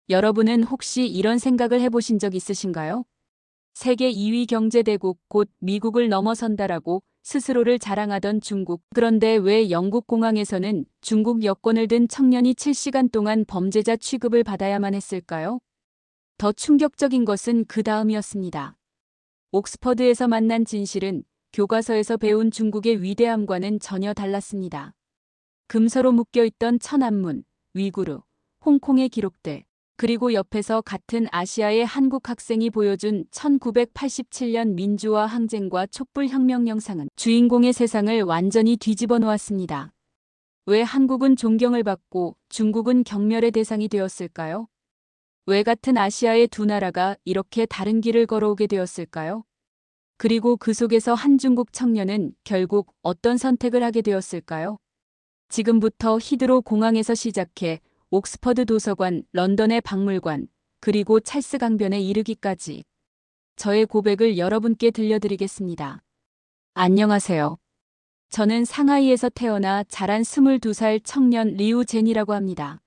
여러분은 혹시 이런 생각을 해보신 적 있으신가요? 세계 2위 경제대국 곧 미국을 넘어선다라고 스스로를 자랑하던 중국. 그런데 왜 영국 공항에서는 중국 여권을 든 청년이 7시간 동안 범죄자 취급을 받아야만 했을까요? 더 충격적인 것은 그 다음이었습니다. 옥스퍼드에서 만난 진실은 교과서에서 배운 중국의 위대함과는 전혀 달랐습니다. 금서로 묶여있던 천안문, 위구르, 홍콩의 기록들, 그리고 옆에서 같은 아시아의 한국 학생이 보여준 1987년 민주화 항쟁과 촛불혁명 영상은 주인공의 세상을 완전히 뒤집어 놓았습니다. 왜 한국은 존경을 받고 중국은 경멸의 대상이 되었을까요? 왜 같은 아시아의 두 나라가 이렇게 다른 길을 걸어오게 되었을까요? 그리고 그 속에서 한 중국 청년은 결국 어떤 선택을 하게 되었을까요? 지금부터 히드로 공항에서 시작해 옥스퍼드 도서관, 런던의 박물관, 그리고 찰스 강변에 이르기까지 저의 고백을 여러분께 들려드리겠습니다. 안녕하세요. 저는 상하이에서 태어나 자란 22살 청년 리우 젠이라고 합니다.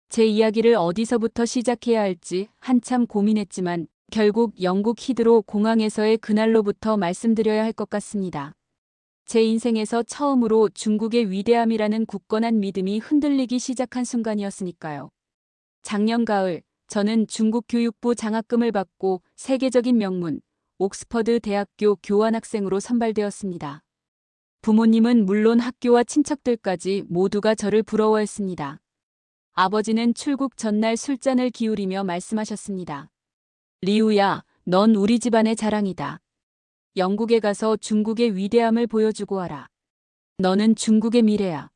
제 이야기를 어디서부터 시작해야 할지 한참 고민했지만 결국 영국 히드로 공항에서의 그날로부터 말씀드려야 할 것 같습니다. 제 인생에서 처음으로 중국의 위대함이라는 굳건한 믿음이 흔들리기 시작한 순간이었으니까요. 작년 가을, 저는 중국 교육부 장학금을 받고 세계적인 명문, 옥스퍼드 대학교 교환학생으로 선발되었습니다. 부모님은 물론 학교와 친척들까지 모두가 저를 부러워했습니다. 아버지는 출국 전날 술잔을 기울이며 말씀하셨습니다. 리우야, 넌 우리 집안의 자랑이다. 영국에 가서 중국의 위대함을 보여주고 와라. 너는 중국의 미래야.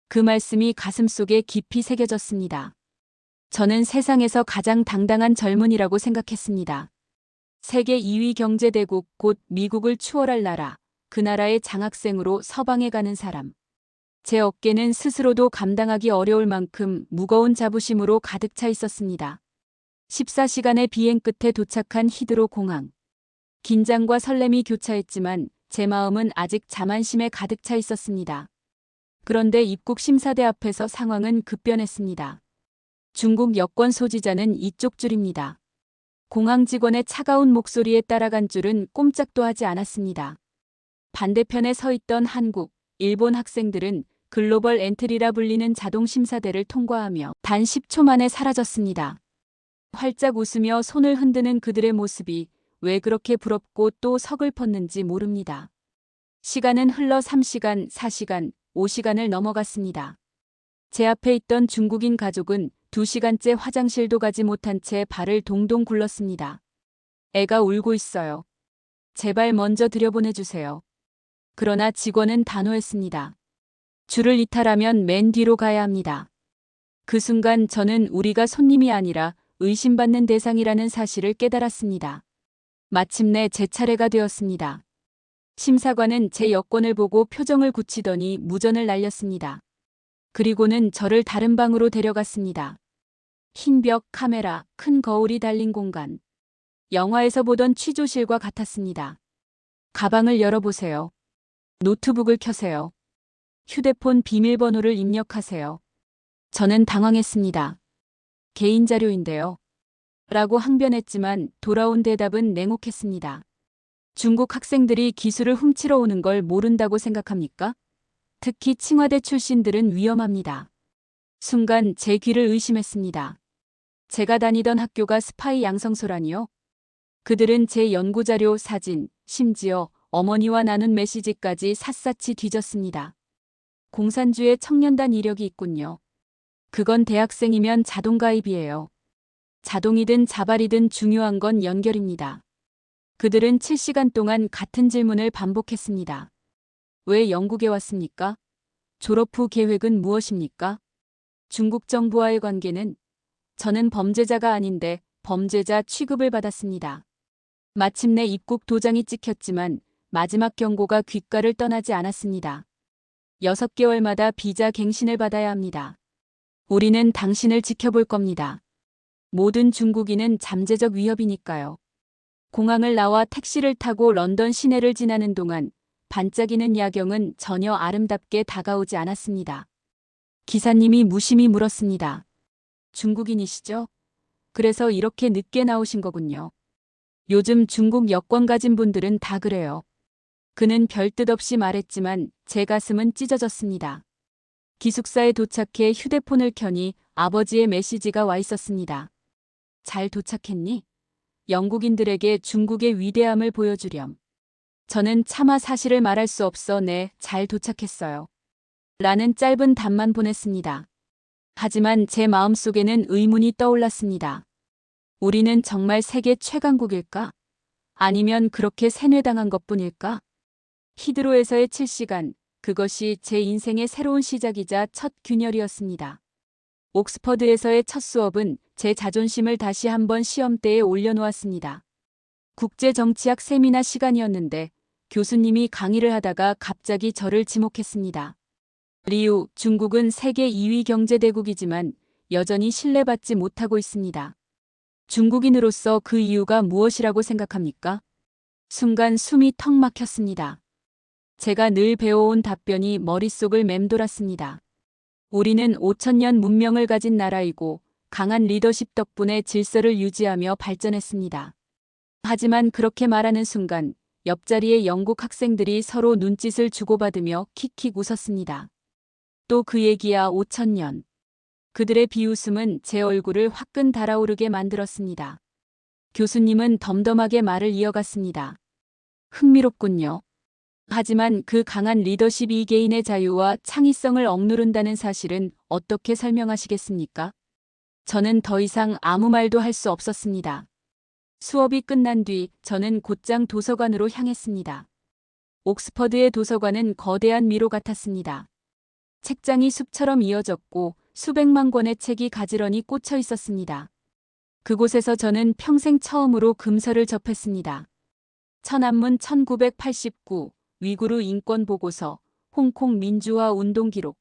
그 말씀이 가슴속에 깊이 새겨졌습니다. 저는 세상에서 가장 당당한 젊은이라고 생각했습니다. 세계 2위 경제대국 곧 미국을 추월할 나라, 그 나라의 장학생으로 서방에 가는 사람. 제 어깨는 스스로도 감당하기 어려울 만큼 무거운 자부심으로 가득 차 있었습니다. 14시간의 비행 끝에 도착한 히드로 공항. 긴장과 설렘이 교차했지만 제 마음은 아직 자만심에 가득 차 있었습니다. 그런데 입국 심사대 앞에서 상황은 급변했습니다. 중국 여권 소지자는 이쪽 줄입니다. 공항 직원의 차가운 목소리에 따라간 줄은 꼼짝도 하지 않았습니다. 반대편에 서 있던 한국, 일본 학생들은 글로벌 엔트리라 불리는 자동 심사대를 통과하며 단 10초 만에 사라졌습니다. 활짝 웃으며 손을 흔드는 그들의 모습이 왜 그렇게 부럽고 또 서글펐는지 모릅니다. 시간은 흘러 3시간, 4시간, 5시간을 넘어갔습니다. 제 앞에 있던 중국인 가족은 2시간째 화장실도 가지 못한 채 발을 동동 굴렀습니다. 애가 울고 있어요. 제발 먼저 들여보내주세요. 그러나 직원은 단호했습니다. 줄을 이탈하면 맨 뒤로 가야 합니다. 그 순간 저는 우리가 손님이 아니라 의심받는 대상이라는 사실을 깨달았습니다. 마침내 제 차례가 되었습니다. 심사관은 제 여권을 보고 표정을 굳히더니 무전을 날렸습니다. 그리고는 저를 다른 방으로 데려갔습니다. 흰 벽, 카메라, 큰 거울이 달린 공간. 영화에서 보던 취조실과 같았습니다. 가방을 열어보세요. 노트북을 켜세요. 휴대폰 비밀번호를 입력하세요. 저는 당황했습니다. 개인자료인데요. 라고 항변했지만 돌아온 대답은 냉혹했습니다. 중국 학생들이 기술을 훔치러 오는 걸 모른다고 생각합니까? 특히 칭화대 출신들은 위험합니다. 순간 제 귀를 의심했습니다. 제가 다니던 학교가 스파이 양성소라니요? 그들은 제 연구자료, 사진, 심지어 어머니와 나눈 메시지까지 샅샅이 뒤졌습니다. 공산주의 청년단 이력이 있군요. 그건 대학생이면 자동가입이에요. 자동이든 자발이든 중요한 건 연결입니다. 그들은 7시간 동안 같은 질문을 반복했습니다. 왜 영국에 왔습니까? 졸업 후 계획은 무엇입니까? 중국 정부와의 관계는? 저는 범죄자가 아닌데 범죄자 취급을 받았습니다. 마침내 입국 도장이 찍혔지만 마지막 경고가 귓가를 떠나지 않았습니다. 6개월마다 비자 갱신을 받아야 합니다. 우리는 당신을 지켜볼 겁니다. 모든 중국인은 잠재적 위협이니까요. 공항을 나와 택시를 타고 런던 시내를 지나는 동안 반짝이는 야경은 전혀 아름답게 다가오지 않았습니다. 기사님이 무심히 물었습니다. 중국인이시죠? 그래서 이렇게 늦게 나오신 거군요. 요즘 중국 여권 가진 분들은 다 그래요. 그는 별뜻 없이 말했지만 제 가슴은 찢어졌습니다. 기숙사에 도착해 휴대폰을 켜니 아버지의 메시지가 와 있었습니다. 잘 도착했니? 영국인들에게 중국의 위대함을 보여주렴. 저는 차마 사실을 말할 수 없어 네, 잘 도착했어요. 라는 짧은 답만 보냈습니다. 하지만 제 마음속에는 의문이 떠올랐습니다. 우리는 정말 세계 최강국일까? 아니면 그렇게 세뇌당한 것뿐일까? 히드로에서의 7시간, 그것이 제 인생의 새로운 시작이자 첫 균열이었습니다. 옥스퍼드에서의 첫 수업은 제 자존심을 다시 한번 시험대에 올려놓았습니다. 국제정치학 세미나 시간이었는데 교수님이 강의를 하다가 갑자기 저를 지목했습니다. 리우, 중국은 세계 2위 경제대국이지만 여전히 신뢰받지 못하고 있습니다. 중국인으로서 그 이유가 무엇이라고 생각합니까? 순간 숨이 턱 막혔습니다. 제가 늘 배워온 답변이 머릿속을 맴돌았습니다. 우리는 5천년 문명을 가진 나라이고 강한 리더십 덕분에 질서를 유지하며 발전했습니다. 하지만 그렇게 말하는 순간 옆자리의 영국 학생들이 서로 눈짓을 주고받으며 킥킥 웃었습니다. 또 그 얘기야 5천년. 그들의 비웃음은 제 얼굴을 화끈 달아오르게 만들었습니다. 교수님은 덤덤하게 말을 이어갔습니다. 흥미롭군요. 하지만 그 강한 리더십이 개인의 자유와 창의성을 억누른다는 사실은 어떻게 설명하시겠습니까? 저는 더 이상 아무 말도 할 수 없었습니다. 수업이 끝난 뒤 저는 곧장 도서관으로 향했습니다. 옥스퍼드의 도서관은 거대한 미로 같았습니다. 책장이 숲처럼 이어졌고 수백만 권의 책이 가지런히 꽂혀 있었습니다. 그곳에서 저는 평생 처음으로 금서를 접했습니다. 천안문 1989, 위구르 인권 보고서, 홍콩 민주화 운동 기록.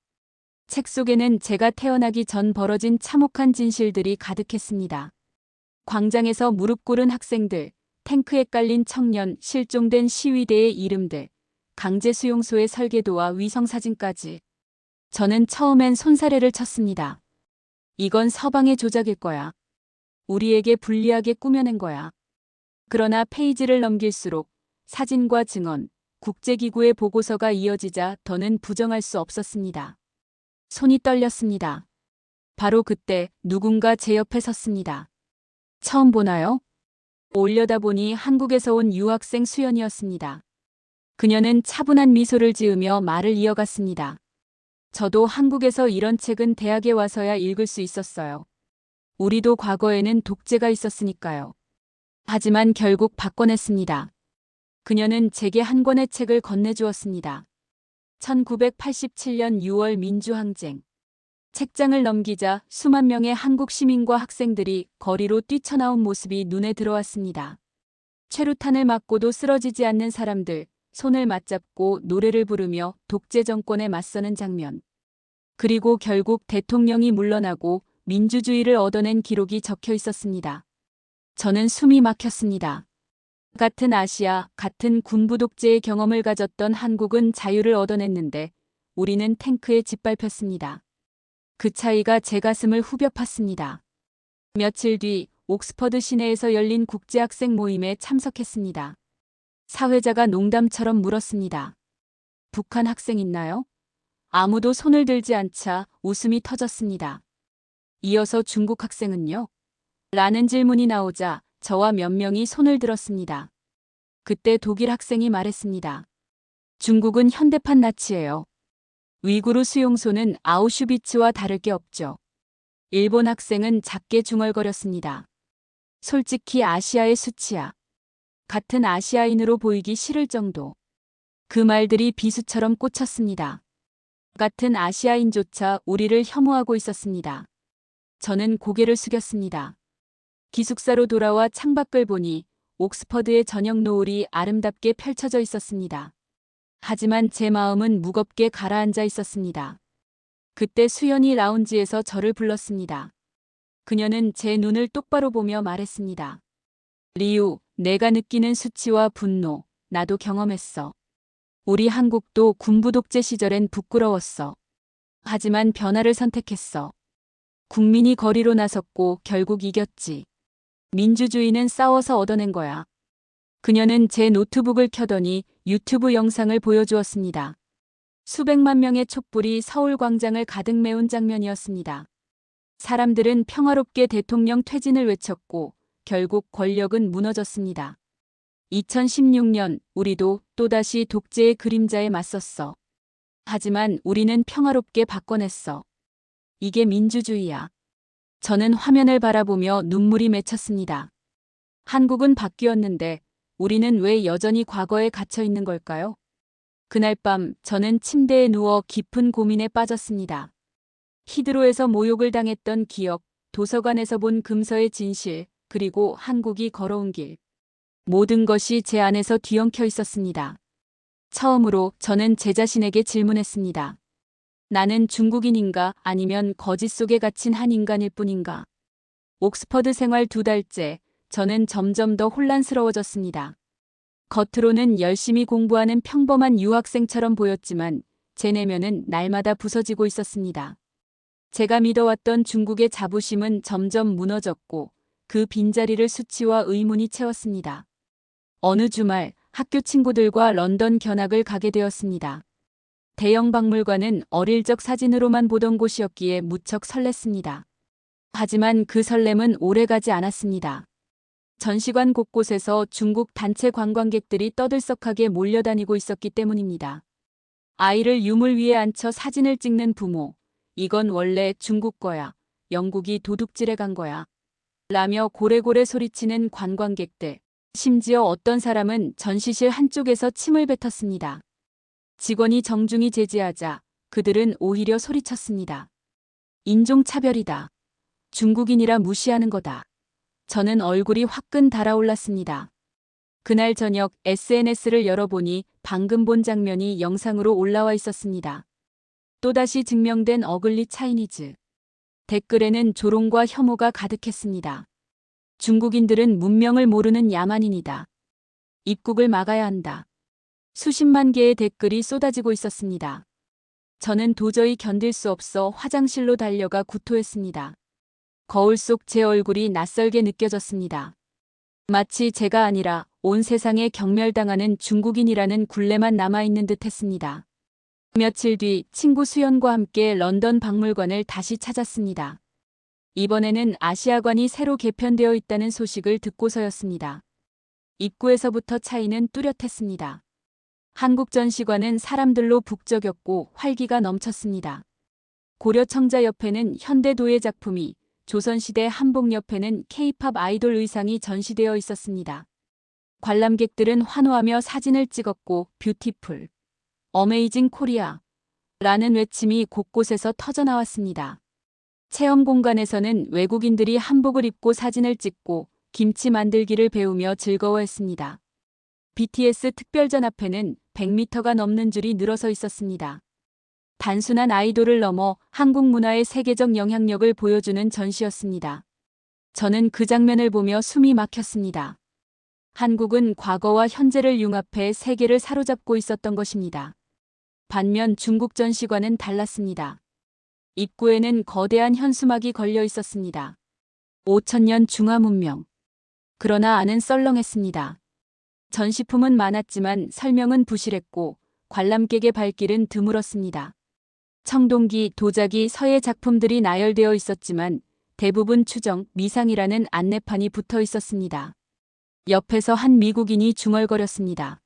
책 속에는 제가 태어나기 전 벌어진 참혹한 진실들이 가득했습니다. 광장에서 무릎 꿇은 학생들, 탱크에 깔린 청년, 실종된 시위대의 이름들, 강제 수용소의 설계도와 위성사진까지. 저는 처음엔 손사래를 쳤습니다. 이건 서방의 조작일 거야. 우리에게 불리하게 꾸며낸 거야. 그러나 페이지를 넘길수록 사진과 증언, 국제기구의 보고서가 이어지자 더는 부정할 수 없었습니다. 손이 떨렸습니다. 바로 그때 누군가 제 옆에 섰습니다. 처음 보나요? 올려다보니 한국에서 온 유학생 수연이었습니다. 그녀는 차분한 미소를 지으며 말을 이어갔습니다. 저도 한국에서 이런 책은 대학에 와서야 읽을 수 있었어요. 우리도 과거에는 독재가 있었으니까요. 하지만 결국 바꿔냈습니다. 그녀는 제게 한 권의 책을 건네주었습니다. 1987년 6월 민주항쟁. 책장을 넘기자 수만 명의 한국 시민과 학생들이 거리로 뛰쳐나온 모습이 눈에 들어왔습니다. 최루탄을 맞고도 쓰러지지 않는 사람들, 손을 맞잡고 노래를 부르며 독재 정권에 맞서는 장면. 그리고 결국 대통령이 물러나고 민주주의를 얻어낸 기록이 적혀 있었습니다. 저는 숨이 막혔습니다. 같은 아시아, 같은 군부 독재의 경험을 가졌던 한국은 자유를 얻어냈는데 우리는 탱크에 짓밟혔습니다. 그 차이가 제 가슴을 후벼 팠습니다. 며칠 뒤 옥스퍼드 시내에서 열린 국제학생 모임에 참석했습니다. 사회자가 농담처럼 물었습니다. 북한 학생 있나요? 아무도 손을 들지 않자 웃음이 터졌습니다. 이어서 중국 학생은요? 라는 질문이 나오자 저와 몇 명이 손을 들었습니다. 그때 독일 학생이 말했습니다. 중국은 현대판 나치예요. 위구르 수용소는 아우슈비츠와 다를 게 없죠. 일본 학생은 작게 중얼거렸습니다. 솔직히 아시아의 수치야. 같은 아시아인으로 보이기 싫을 정도. 그 말들이 비수처럼 꽂혔습니다. 같은 아시아인조차 우리를 혐오하고 있었습니다. 저는 고개를 숙였습니다. 기숙사로 돌아와 창밖을 보니 옥스퍼드의 저녁 노을이 아름답게 펼쳐져 있었습니다. 하지만 제 마음은 무겁게 가라앉아 있었습니다. 그때 수연이 라운지에서 저를 불렀습니다. 그녀는 제 눈을 똑바로 보며 말했습니다. 리우, 내가 느끼는 수치와 분노, 나도 경험했어. 우리 한국도 군부 독재 시절엔 부끄러웠어. 하지만 변화를 선택했어. 국민이 거리로 나섰고 결국 이겼지. 민주주의는 싸워서 얻어낸 거야. 그녀는 제 노트북을 켜더니 유튜브 영상을 보여주었습니다. 수백만 명의 촛불이 서울 광장을 가득 메운 장면이었습니다. 사람들은 평화롭게 대통령 퇴진을 외쳤고 결국 권력은 무너졌습니다. 2016년 우리도 또다시 독재의 그림자에 맞섰어. 하지만 우리는 평화롭게 바꿔냈어. 이게 민주주의야. 저는 화면을 바라보며 눈물이 맺혔습니다. 한국은 바뀌었는데 우리는 왜 여전히 과거에 갇혀 있는 걸까요? 그날 밤 저는 침대에 누워 깊은 고민에 빠졌습니다. 히드로에서 모욕을 당했던 기억, 도서관에서 본 금서의 진실, 그리고 한국이 걸어온 길. 모든 것이 제 안에서 뒤엉켜 있었습니다. 처음으로 저는 제 자신에게 질문했습니다. 나는 중국인인가 아니면 거짓 속에 갇힌 한 인간일 뿐인가? 옥스퍼드 생활 2달째, 저는 점점 더 혼란스러워졌습니다. 겉으로는 열심히 공부하는 평범한 유학생처럼 보였지만 제 내면은 날마다 부서지고 있었습니다. 제가 믿어왔던 중국의 자부심은 점점 무너졌고 그 빈자리를 수치와 의문이 채웠습니다. 어느 주말 학교 친구들과 런던 견학을 가게 되었습니다. 대형 박물관은 어릴 적 사진으로만 보던 곳이었기에 무척 설렜습니다. 하지만 그 설렘은 오래가지 않았습니다. 전시관 곳곳에서 중국 단체 관광객들이 떠들썩하게 몰려다니고 있었기 때문입니다. 아이를 유물 위에 앉혀 사진을 찍는 부모. 이건 원래 중국 거야. 영국이 도둑질해 간 거야. 라며 고래고래 소리치는 관광객들. 심지어 어떤 사람은 전시실 한쪽에서 침을 뱉었습니다. 직원이 정중히 제지하자 그들은 오히려 소리쳤습니다. 인종차별이다. 중국인이라 무시하는 거다. 저는 얼굴이 화끈 달아올랐습니다. 그날 저녁 SNS를 열어보니 방금 본 장면이 영상으로 올라와 있었습니다. 또다시 증명된 어글리 차이니즈. 댓글에는 조롱과 혐오가 가득했습니다. 중국인들은 문명을 모르는 야만인이다. 입국을 막아야 한다. 수십만 개의 댓글이 쏟아지고 있었습니다. 저는 도저히 견딜 수 없어 화장실로 달려가 구토했습니다. 거울 속 제 얼굴이 낯설게 느껴졌습니다. 마치 제가 아니라 온 세상에 경멸당하는 중국인이라는 굴레만 남아있는 듯 했습니다. 며칠 뒤 친구 수연과 함께 런던 박물관을 다시 찾았습니다. 이번에는 아시아관이 새로 개편되어 있다는 소식을 듣고서였습니다. 입구에서부터 차이는 뚜렷했습니다. 한국 전시관은 사람들로 북적였고 활기가 넘쳤습니다. 고려 청자 옆에는 현대 도예 작품이, 조선시대 한복 옆에는 K-팝 아이돌 의상이 전시되어 있었습니다. 관람객들은 환호하며 사진을 찍었고 뷰티풀, 어메이징 코리아 라는 외침이 곳곳에서 터져나왔습니다. 체험 공간에서는 외국인들이 한복을 입고 사진을 찍고 김치 만들기를 배우며 즐거워했습니다. BTS 특별전 앞에는 100m가 넘는 줄이 늘어서 있었습니다. 단순한 아이돌을 넘어 한국 문화의 세계적 영향력을 보여주는 전시였습니다. 저는 그 장면을 보며 숨이 막혔습니다. 한국은 과거와 현재를 융합해 세계를 사로잡고 있었던 것입니다. 반면 중국 전시관은 달랐습니다. 입구에는 거대한 현수막이 걸려 있었습니다. 5000년 중화 문명. 그러나 안은 썰렁했습니다. 전시품은 많았지만 설명은 부실했고 관람객의 발길은 드물었습니다. 청동기, 도자기, 서예 작품들이 나열되어 있었지만 대부분 추정, 미상이라는 안내판이 붙어 있었습니다. 옆에서 한 미국인이 중얼거렸습니다.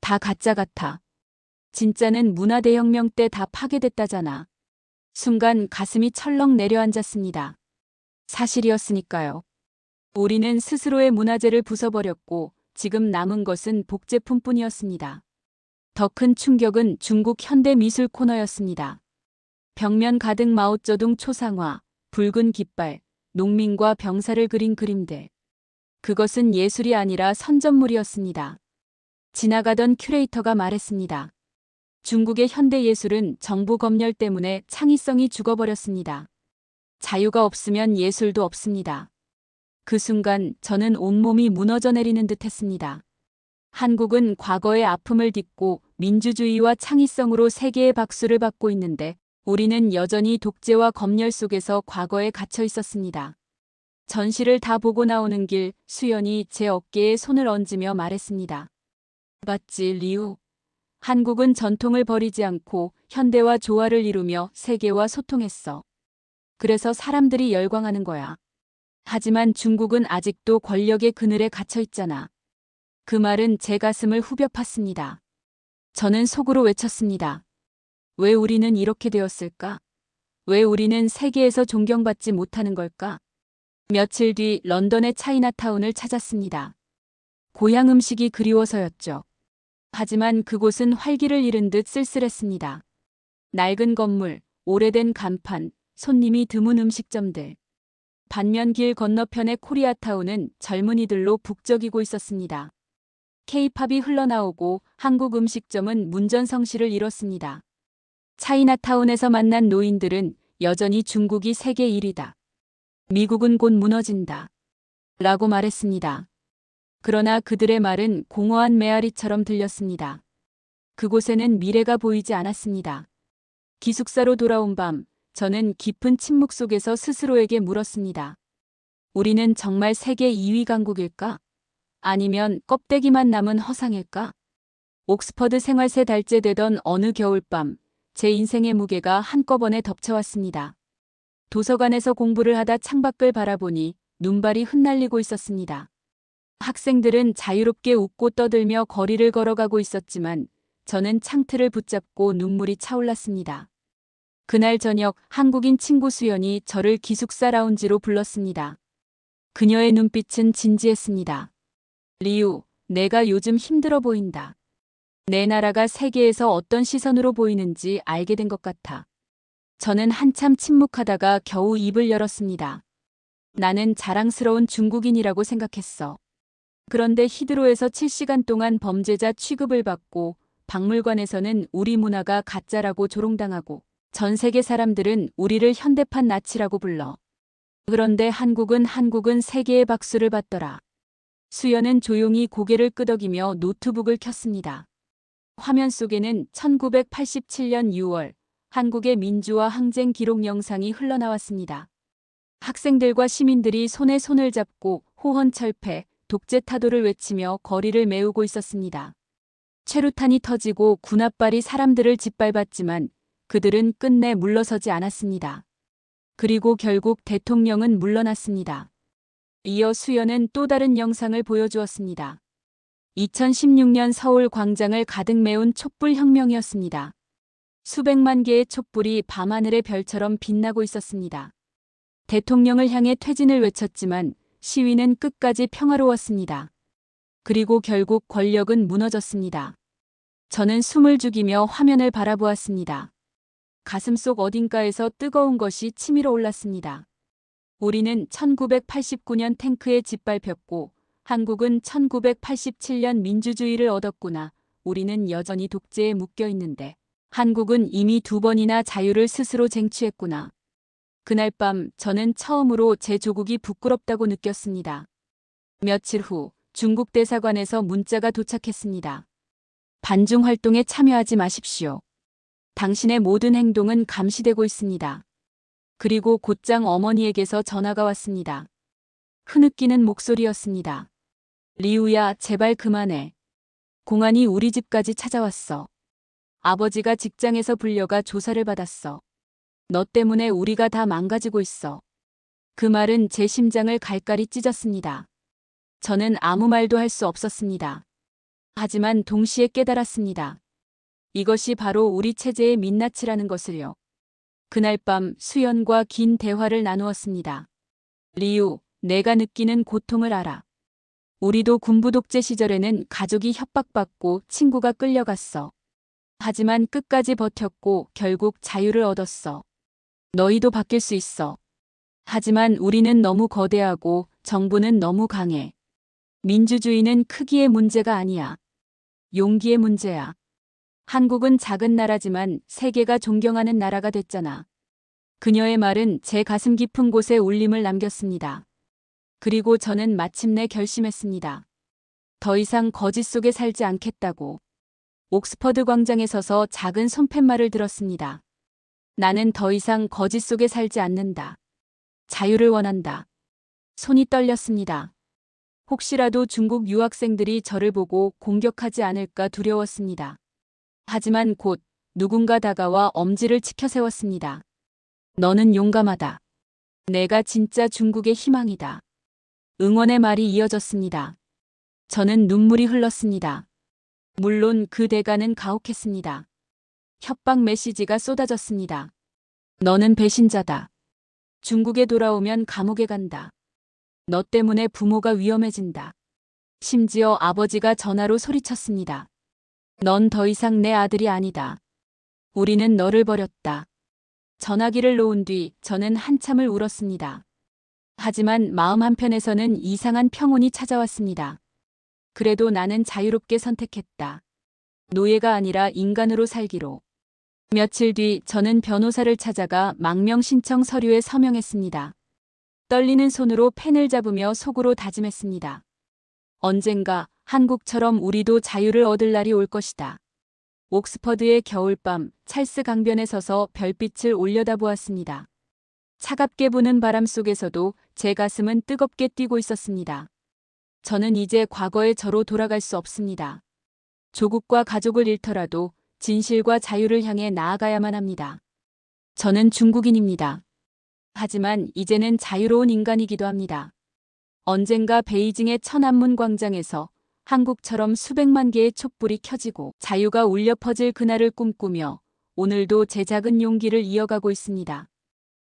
다 가짜 같아. 진짜는 문화대혁명 때 다 파괴됐다잖아. 순간 가슴이 철렁 내려앉았습니다. 사실이었으니까요. 우리는 스스로의 문화재를 부숴버렸고 지금 남은 것은 복제품뿐이었습니다. 더 큰 충격은 중국 현대 미술 코너였습니다. 벽면 가득 마오쩌둥 초상화, 붉은 깃발, 농민과 병사를 그린 그림들. 그것은 예술이 아니라 선전물이었습니다. 지나가던 큐레이터가 말했습니다. 중국의 현대 예술은 정부 검열 때문에 창의성이 죽어버렸습니다. 자유가 없으면 예술도 없습니다. 그 순간 저는 온몸이 무너져 내리는 듯 했습니다. 한국은 과거의 아픔을 딛고 민주주의와 창의성으로 세계의 박수를 받고 있는데 우리는 여전히 독재와 검열 속에서 과거에 갇혀 있었습니다. 전시를 다 보고 나오는 길 수연이 제 어깨에 손을 얹으며 말했습니다. 맞지, 리우. 한국은 전통을 버리지 않고 현대와 조화를 이루며 세계와 소통했어. 그래서 사람들이 열광하는 거야. 하지만 중국은 아직도 권력의 그늘에 갇혀 있잖아. 그 말은 제 가슴을 후벼 팠습니다. 저는 속으로 외쳤습니다. 왜 우리는 이렇게 되었을까? 왜 우리는 세계에서 존경받지 못하는 걸까? 며칠 뒤 런던의 차이나타운을 찾았습니다. 고향 음식이 그리워서였죠. 하지만 그곳은 활기를 잃은 듯 쓸쓸했습니다. 낡은 건물, 오래된 간판, 손님이 드문 음식점들. 반면 길 건너편의 코리아타운은 젊은이들로 북적이고 있었습니다. K-팝이 흘러나오고 한국 음식점은 문전성시를 이뤘습니다. 차이나타운에서 만난 노인들은 여전히 중국이 세계 1위다. 미국은 곧 무너진다. 라고 말했습니다. 그러나 그들의 말은 공허한 메아리처럼 들렸습니다. 그곳에는 미래가 보이지 않았습니다. 기숙사로 돌아온 밤, 저는 깊은 침묵 속에서 스스로에게 물었습니다. 우리는 정말 세계 2위 강국일까? 아니면 껍데기만 남은 허상일까? 옥스퍼드 생활 3달째 되던 어느 겨울밤, 제 인생의 무게가 한꺼번에 덮쳐왔습니다. 도서관에서 공부를 하다 창밖을 바라보니 눈발이 흩날리고 있었습니다. 학생들은 자유롭게 웃고 떠들며 거리를 걸어가고 있었지만 저는 창틀을 붙잡고 눈물이 차올랐습니다. 그날 저녁 한국인 친구 수연이 저를 기숙사 라운지로 불렀습니다. 그녀의 눈빛은 진지했습니다. 리우, 내가 요즘 힘들어 보인다. 내 나라가 세계에서 어떤 시선으로 보이는지 알게 된 것 같아. 저는 한참 침묵하다가 겨우 입을 열었습니다. 나는 자랑스러운 중국인이라고 생각했어. 그런데 히드로에서 7시간 동안 범죄자 취급을 받고 박물관에서는 우리 문화가 가짜라고 조롱당하고 전 세계 사람들은 우리를 현대판 나치라고 불러. 그런데 한국은 세계의 박수를 받더라. 수연은 조용히 고개를 끄덕이며 노트북을 켰습니다. 화면 속에는 1987년 6월 한국의 민주화 항쟁 기록 영상이 흘러나왔습니다. 학생들과 시민들이 손에 손을 잡고 호헌철폐, 독재 타도를 외치며 거리를 메우고 있었습니다. 최루탄이 터지고 군합발이 사람들을 짓밟았지만 그들은 끝내 물러서지 않았습니다. 그리고 결국 대통령은 물러났습니다. 이어 수연은 또 다른 영상을 보여주었습니다. 2016년 서울 광장을 가득 메운 촛불혁명이었습니다. 수백만 개의 촛불이 밤하늘의 별처럼 빛나고 있었습니다. 대통령을 향해 퇴진을 외쳤지만 시위는 끝까지 평화로웠습니다. 그리고 결국 권력은 무너졌습니다. 저는 숨을 죽이며 화면을 바라보았습니다. 가슴속 어딘가에서 뜨거운 것이 치밀어 올랐습니다. 우리는 1989년 탱크에 짓밟혔고 한국은 1987년 민주주의를 얻었구나. 우리는 여전히 독재에 묶여 있는데 한국은 이미 2번이나 자유를 스스로 쟁취했구나. 그날 밤 저는 처음으로 제 조국이 부끄럽다고 느꼈습니다. 며칠 후 중국 대사관에서 문자가 도착했습니다. 반중 활동에 참여하지 마십시오. 당신의 모든 행동은 감시되고 있습니다. 그리고 곧장 어머니에게서 전화가 왔습니다. 흐느끼는 목소리였습니다. 리우야, 제발 그만해. 공안이 우리 집까지 찾아왔어. 아버지가 직장에서 불려가 조사를 받았어. 너 때문에 우리가 다 망가지고 있어. 그 말은 제 심장을 갈갈이 찢었습니다. 저는 아무 말도 할 수 없었습니다. 하지만 동시에 깨달았습니다. 이것이 바로 우리 체제의 민낯이라는 것을요. 그날 밤 수연과 긴 대화를 나누었습니다. 리우, 내가 느끼는 고통을 알아. 우리도 군부 독재 시절에는 가족이 협박받고 친구가 끌려갔어. 하지만 끝까지 버텼고 결국 자유를 얻었어. 너희도 바뀔 수 있어. 하지만 우리는 너무 거대하고 정부는 너무 강해. 민주주의는 크기의 문제가 아니야. 용기의 문제야. 한국은 작은 나라지만 세계가 존경하는 나라가 됐잖아. 그녀의 말은 제 가슴 깊은 곳에 울림을 남겼습니다. 그리고 저는 마침내 결심했습니다. 더 이상 거짓 속에 살지 않겠다고. 옥스퍼드 광장에 서서 작은 손팻말을 들었습니다. 나는 더 이상 거짓 속에 살지 않는다. 자유를 원한다. 손이 떨렸습니다. 혹시라도 중국 유학생들이 저를 보고 공격하지 않을까 두려웠습니다. 하지만 곧 누군가 다가와 엄지를 치켜 세웠습니다. 너는 용감하다. 내가 진짜 중국의 희망이다. 응원의 말이 이어졌습니다. 저는 눈물이 흘렀습니다. 물론 그 대가는 가혹했습니다. 협박 메시지가 쏟아졌습니다. 너는 배신자다. 중국에 돌아오면 감옥에 간다. 너 때문에 부모가 위험해진다. 심지어 아버지가 전화로 소리쳤습니다. 넌 더 이상 내 아들이 아니다. 우리는 너를 버렸다. 전화기를 놓은 뒤 저는 한참을 울었습니다. 하지만 마음 한편에서는 이상한 평온이 찾아왔습니다. 그래도 나는 자유롭게 선택했다. 노예가 아니라 인간으로 살기로. 며칠 뒤 저는 변호사를 찾아가 망명 신청 서류에 서명했습니다. 떨리는 손으로 펜을 잡으며 속으로 다짐했습니다. 언젠가 한국처럼 우리도 자유를 얻을 날이 올 것이다. 옥스퍼드의 겨울밤, 찰스 강변에 서서 별빛을 올려다보았습니다. 차갑게 부는 바람 속에서도 제 가슴은 뜨겁게 뛰고 있었습니다. 저는 이제 과거의 저로 돌아갈 수 없습니다. 조국과 가족을 잃더라도 진실과 자유를 향해 나아가야만 합니다. 저는 중국인입니다. 하지만 이제는 자유로운 인간이기도 합니다. 언젠가 베이징의 천안문 광장에서 한국처럼 수백만 개의 촛불이 켜지고 자유가 울려 퍼질 그날을 꿈꾸며 오늘도 제 작은 용기를 이어가고 있습니다.